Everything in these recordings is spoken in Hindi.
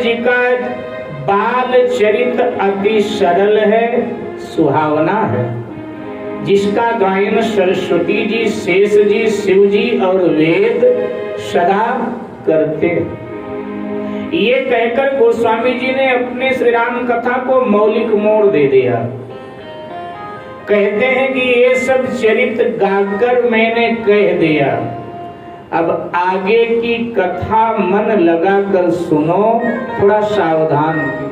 जी का बाल चरित अति सरल है, सुहावना है, जिसका गायन सरस्वती जी, शेष जी, शिव जी और वेद सदा करते। ये कहकर गोस्वामी जी ने अपने श्री राम कथा को मौलिक मोड़ दे दिया। कहते हैं कि ये सब चरित गाकर मैंने कह दिया, अब आगे की कथा मन लगाकर सुनो, थोड़ा सावधान हो।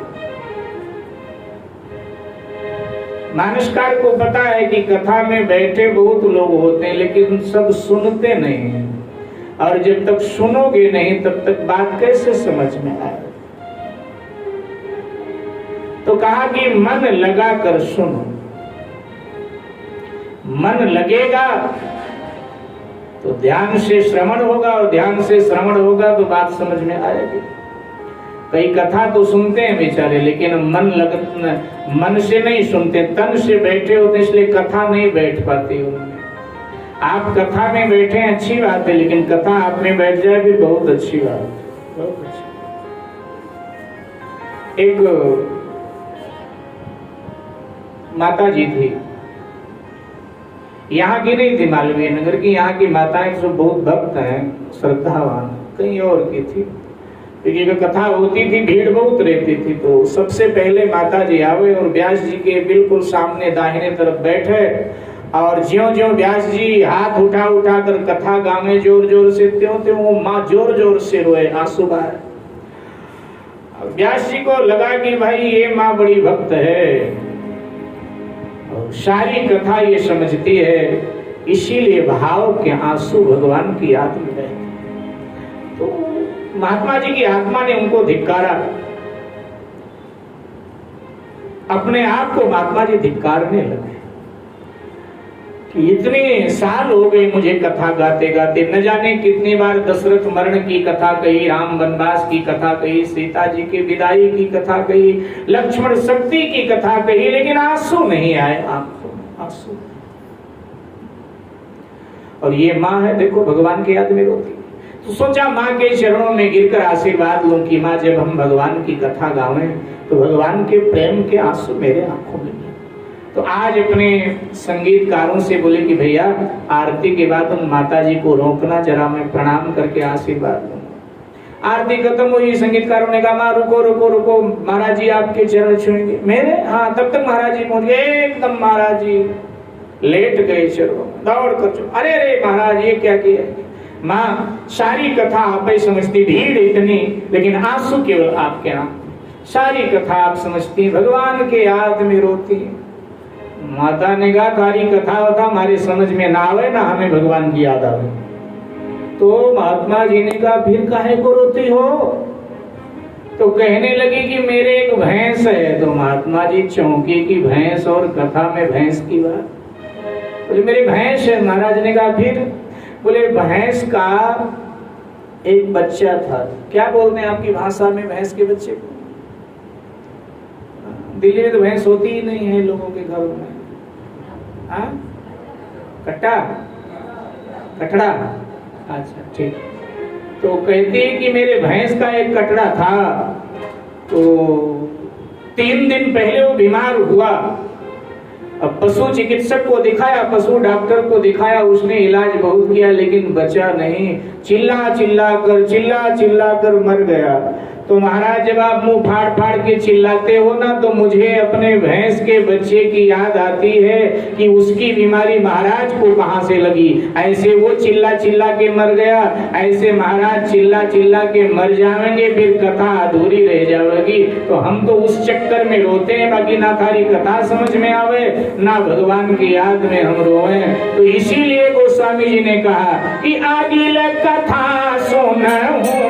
मानसकार को पता है कि कथा में बैठे बहुत लोग होते हैं, लेकिन सब सुनते नहीं हैं, और जब तक सुनोगे नहीं तब तक बात कैसे समझ में आए। तो कहा कि मन लगाकर सुनो। मन लगेगा तो ध्यान से श्रवण होगा, और ध्यान से श्रवण होगा तो बात समझ में आएगी। कई कथा तो सुनते हैं बेचारे, लेकिन मन से नहीं सुनते, तन से बैठे होते, इसलिए कथा नहीं बैठ पाती उनमें। आप कथा में बैठे हैं अच्छी बात है, लेकिन कथा आप में बैठ जाए भी बहुत अच्छी बात है, बहुत अच्छी। एक माता जी थी, यहाँ की नहीं थी, मालवीय नगर की। यहाँ की माताएं जो बहुत भक्त हैं, श्रद्धावान, कहीं और की थी। क्योंकि कथा होती थी, भीड़ बहुत रहती थी, तो सबसे पहले माता जी आवे और व्यास जी के बिल्कुल सामने दाहिने तरफ बैठे, और ज्यों ज्यों व्यास जी हाथ उठा उठा कर कथा गावे जोर जोर से, त्यों त्यों वो माँ जोर जोर से रोए, आंसू बहाए। व्यास जी को लगा कि भाई ये माँ बड़ी भक्त है, सारी कथा ये समझती है, इसीलिए भाव के आंसू भगवान की याद में बहते। तो महात्मा जी की आत्मा ने उनको धिक्कारा, अपने आप को महात्मा जी धिक्कारने लगे कि इतने साल हो गए मुझे कथा गाते गाते, न जाने कितनी बार दशरथ मरण की कथा कही, राम वनवास की कथा कही, सीता जी की विदाई की कथा कही, लक्ष्मण शक्ति की कथा कही, लेकिन आंसू नहीं आए आंखों में, आंसू। और ये माँ है, देखो भगवान की याद में रोती। तो सोचा माँ के चरणों में गिरकर आशीर्वाद लूं कि माँ जब हम भगवान की कथा गावें तो भगवान के प्रेम के आंसू मेरे आंखों में। तो आज अपने संगीतकारों से बोले कि भैया आरती के बाद उन माता जी को रोकना, जरा मैं प्रणाम करके आशीर्वाद दूंगा। आरती खत्म हुई, संगीतकारों ने कहा माँ रुको रुको रुको, महाराज जी आपके चरण छुएंगे मेरे। हाँ, तब तक महाराज जी पहुंच गए, एकदम महाराज जी लेट गए चरणों, दौड़ कर। अरे अरे महाराज ये क्या किया। माँ सारी कथा आप ही समझती, भीड़ इतनी, लेकिन आंसू केवल आपके नाम। सारी कथा आप समझती, भगवान के याद में रोती। माता ने कहा तारी कथा होता हमारे समझ में ना आवे, ना हमें भगवान की याद आवे। तो महात्मा जी ने कहा फिर काहे को रोती हो। तो कहने लगी कि मेरे एक भैंस है। तो महात्मा जी चौंकी की भैंस और कथा में भैंस की बात। बोले मेरी भैंस है। महाराज ने कहा फिर। बोले भैंस का एक बच्चा था। क्या बोलते हैं आपकी भाषा में भैंस के बच्चे को? दिल्ली में तो भैंस होती ही नहीं है लोगों के घरों में। हाँ, कट्टा, कटड़ा। अच्छा ठीक। तो कहती है कि मेरे भैंस का एक कटड़ा था, तो 3 दिन पहले वो बीमार हुआ। अब पशु चिकित्सक को दिखाया, पशु डॉक्टर को दिखाया, उसने इलाज बहुत किया लेकिन बचा नहीं। चिल्ला चिल्ला कर मर गया। तो महाराज जब आप मुंह फाड़ फाड़ के चिल्लाते हो ना, तो मुझे अपने भैंस के बच्चे की याद आती है कि उसकी बीमारी महाराज को कहां से लगी। ऐसे वो चिल्ला चिल्ला के मर गया, ऐसे महाराज चिल्ला चिल्ला के मर जाएंगे, फिर कथा अधूरी रह जाएगी। तो हम तो उस चक्कर में रोते हैं, बाकी ना थारी कथा समझ में आवे, ना भगवान की याद में हम रोए। तो इसीलिए गोस्वामी जी ने कहा कि आगिल कथा सुनहु